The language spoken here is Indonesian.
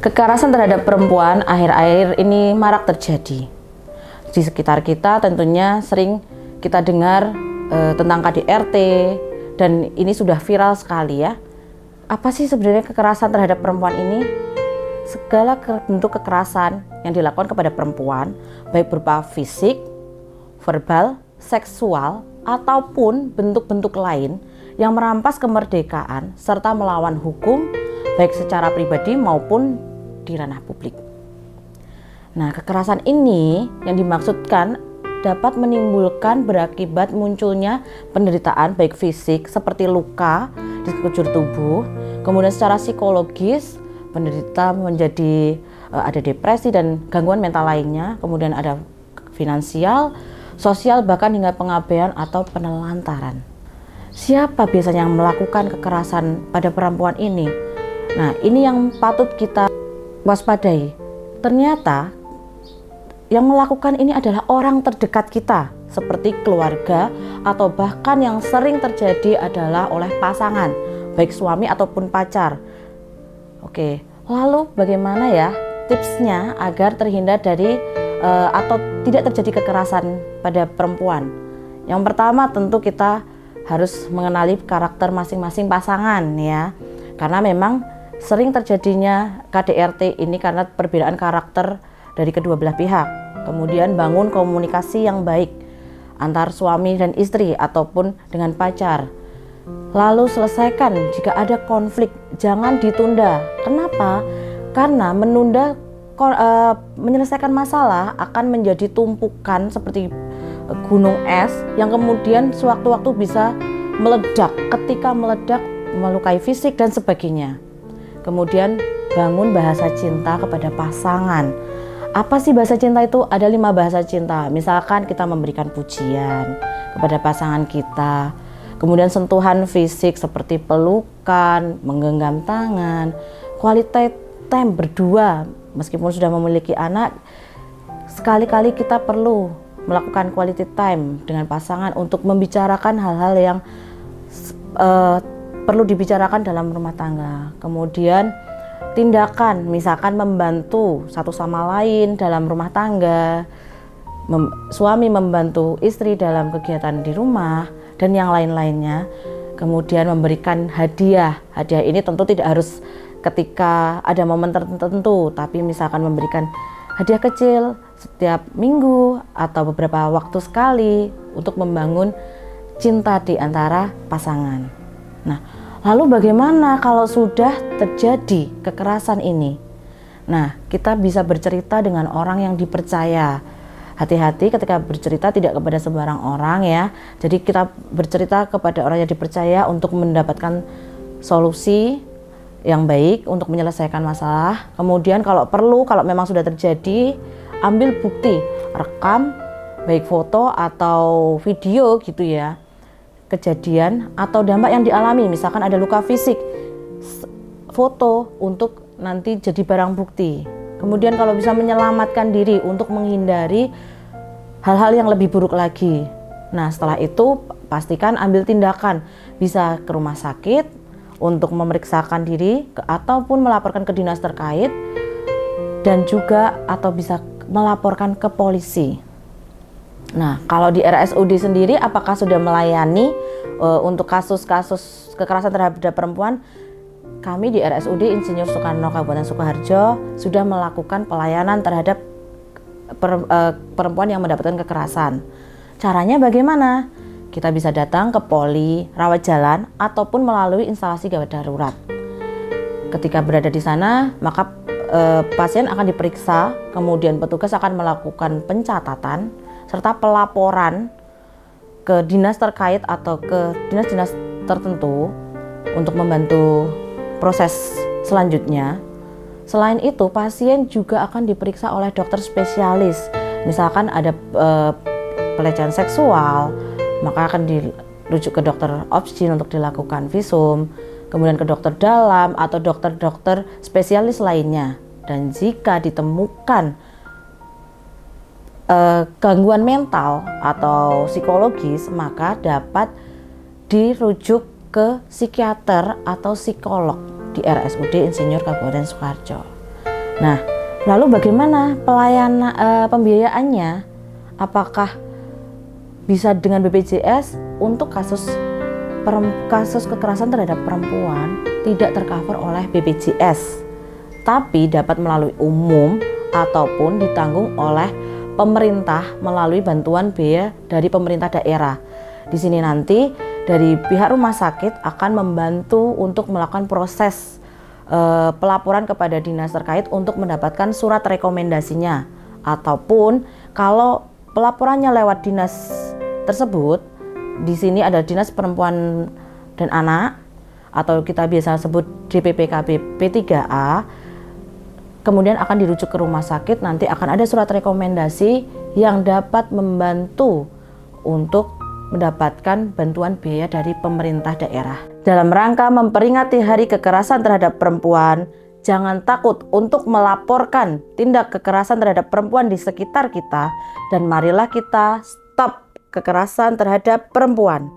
Kekerasan terhadap perempuan akhir-akhir ini marak terjadi. Di sekitar kita tentunya sering kita dengar tentang KDRT, dan ini sudah viral sekali ya. Apa sih sebenarnya kekerasan terhadap perempuan ini? Segala bentuk kekerasan yang dilakukan kepada perempuan, baik berupa fisik, verbal, seksual, ataupun bentuk-bentuk lain yang merampas kemerdekaan serta melawan hukum, baik secara pribadi maupun di ranah publik. Nah, kekerasan ini yang dimaksudkan dapat menimbulkan berakibat munculnya penderitaan baik fisik seperti luka di sekujur tubuh, kemudian secara psikologis penderita menjadi ada depresi dan gangguan mental lainnya, kemudian ada finansial, sosial, bahkan hingga pengabaian atau penelantaran. Siapa biasanya yang melakukan kekerasan pada perempuan ini? Nah, ini yang patut kita waspadai. Ternyata yang melakukan ini adalah orang terdekat kita, seperti keluarga, atau bahkan yang sering terjadi adalah oleh pasangan, baik suami ataupun pacar. Oke, lalu bagaimana ya tipsnya agar terhindar dari atau tidak terjadi kekerasan pada perempuan? Yang pertama tentu kita harus mengenali karakter masing-masing pasangan ya, karena memang sering terjadinya KDRT ini karena perbedaan karakter dari kedua belah pihak. Kemudian bangun komunikasi yang baik antar suami dan istri ataupun dengan pacar. Lalu selesaikan jika ada konflik, jangan ditunda. Kenapa? Karena menunda menyelesaikan masalah akan menjadi tumpukan seperti gunung es yang kemudian sewaktu-waktu bisa meledak. Ketika meledak melukai fisik dan sebagainya. Kemudian bangun bahasa cinta kepada pasangan. Apa sih bahasa cinta itu? Ada 5 bahasa cinta. Misalkan kita memberikan pujian kepada pasangan kita. Kemudian sentuhan fisik seperti pelukan, menggenggam tangan, quality time berdua. Meskipun sudah memiliki anak, sekali-kali kita perlu melakukan quality time dengan pasangan untuk membicarakan hal-hal yang perlu dibicarakan dalam rumah tangga. Kemudian tindakan, misalkan membantu satu sama lain dalam rumah tangga, suami membantu istri dalam kegiatan di rumah dan yang lain-lainnya. Kemudian memberikan hadiah. Hadiah ini tentu tidak harus ketika ada momen tertentu, tapi misalkan memberikan hadiah kecil setiap minggu atau beberapa waktu sekali untuk membangun cinta di antara pasangan. Nah, lalu bagaimana kalau sudah terjadi kekerasan ini? Nah, kita bisa bercerita dengan orang yang dipercaya. Hati-hati ketika bercerita tidak kepada sembarang orang ya. Jadi kita bercerita kepada orang yang dipercaya untuk mendapatkan solusi yang baik untuk menyelesaikan masalah. Kemudian kalau perlu, kalau memang sudah terjadi, ambil bukti, rekam baik foto atau video gitu ya, kejadian atau dampak yang dialami. Misalkan ada luka fisik, foto untuk nanti jadi barang bukti. Kemudian kalau bisa menyelamatkan diri untuk menghindari hal-hal yang lebih buruk lagi. Nah, setelah itu pastikan ambil tindakan, bisa ke rumah sakit untuk memeriksakan diri ataupun melaporkan ke dinas terkait, dan juga atau bisa melaporkan ke polisi. Nah, kalau di RSUD sendiri apakah sudah melayani untuk kasus-kasus kekerasan terhadap perempuan? Kami di RSUD Insinyur Soekarno Kabupaten Sukoharjo sudah melakukan pelayanan terhadap perempuan yang mendapatkan kekerasan. Caranya bagaimana? Kita bisa datang ke poli rawat jalan ataupun melalui instalasi gawat darurat. Ketika berada di sana, maka pasien akan diperiksa, kemudian petugas akan melakukan pencatatan serta pelaporan ke dinas terkait atau ke dinas-dinas tertentu untuk membantu proses selanjutnya. Selain itu, pasien juga akan diperiksa oleh dokter spesialis. Misalkan ada pelecehan seksual, maka akan dirujuk ke dokter obstin untuk dilakukan visum, kemudian ke dokter dalam atau dokter-dokter spesialis lainnya. Dan jika ditemukan gangguan mental atau psikologis, maka dapat dirujuk ke psikiater atau psikolog di RSUD Insinyur Kabupaten Sukoharjo. Nah, lalu bagaimana pelayanan pembiayaannya? Apakah bisa dengan BPJS? Untuk kasus kekerasan terhadap perempuan tidak tercover oleh BPJS, tapi dapat melalui umum ataupun ditanggung oleh pemerintah melalui bantuan biaya dari pemerintah daerah. Di sini nanti dari pihak rumah sakit akan membantu untuk melakukan proses pelaporan kepada dinas terkait untuk mendapatkan surat rekomendasinya, ataupun kalau pelaporannya lewat dinas tersebut, di sini ada Dinas Perempuan dan Anak atau kita biasa sebut DPPKB P3A, kemudian akan dirujuk ke rumah sakit, nanti akan ada surat rekomendasi yang dapat membantu untuk mendapatkan bantuan biaya dari pemerintah daerah. Dalam rangka memperingati Hari Kekerasan Terhadap Perempuan, jangan takut untuk melaporkan tindak kekerasan terhadap perempuan di sekitar kita, dan marilah kita stop kekerasan terhadap perempuan.